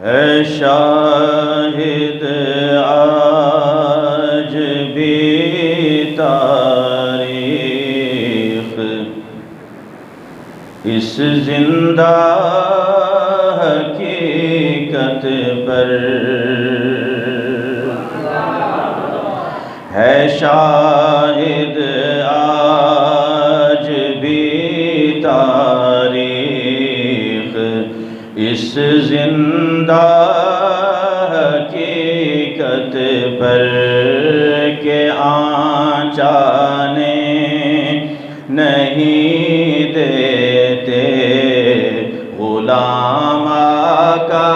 ہے شاہد آج بھی تاریخ اس زندہ حقیقت پر، ہے شاہد آج بھی تاریخ اس زندہ حقیقت پر کہ آنچانے نہیں دیتے غلام آقا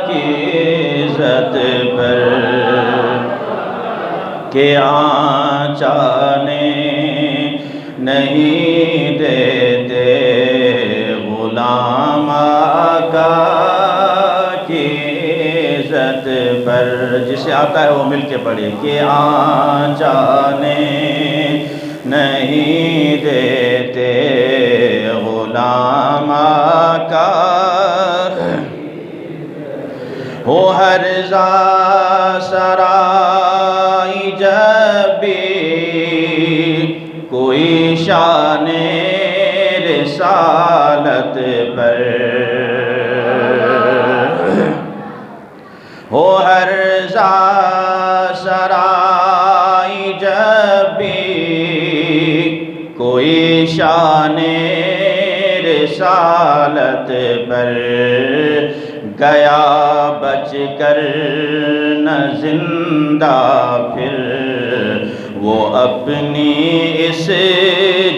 کی عزت پر، کہ آنچانے نہیں دیتے غلام آقا کی عزت پر۔ جسے آتا ہے وہ مل کے پڑھے کہ آنچانے نہیں دیتے غلام آقا ہو ہر سرائی جب بھی کوئی شان رسالت پر، ہو ہر سرائی جب بھی کوئی شان رسالت پر، گیا بچ کر نہ زندہ پھر وہ اپنی اس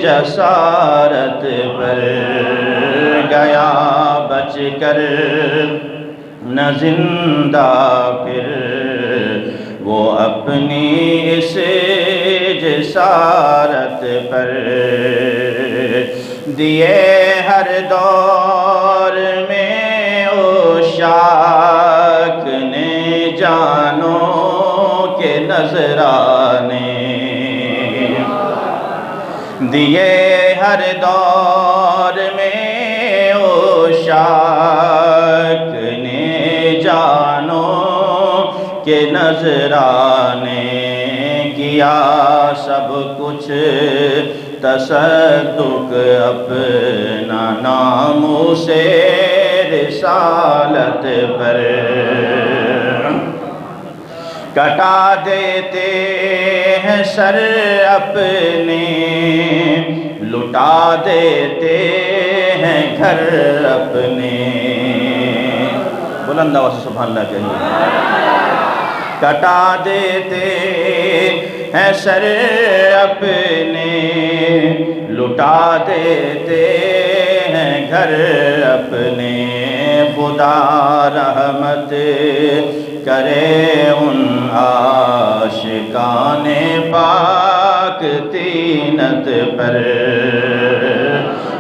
جسارت پر، گیا بچ کر نہ زندہ پھر وہ اپنی اس جسارت پر، دیے ہر دور میں عشاق نے جانوں کے نذرانے، دیے ہر دور میں عشاق نے جانوں کے نذرانے، کیا سب کچھ تصدق اپنا ناموس رسالت پر، کٹا دیتے ہیں سر اپنے، لٹا دیتے ہیں گھر اپنے، بلند آواز سے سبحان اللہ کہیے، کٹا دیتے ہیں سر اپنے، لٹا دیتے ہیں گھر اپنے، خدا رحمت کرے ان عاشقان پاک تینت پر،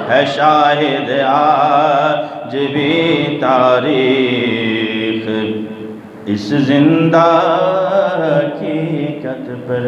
ہے شاہد آج بھی تاریخ اس زندہ حقیقت پر۔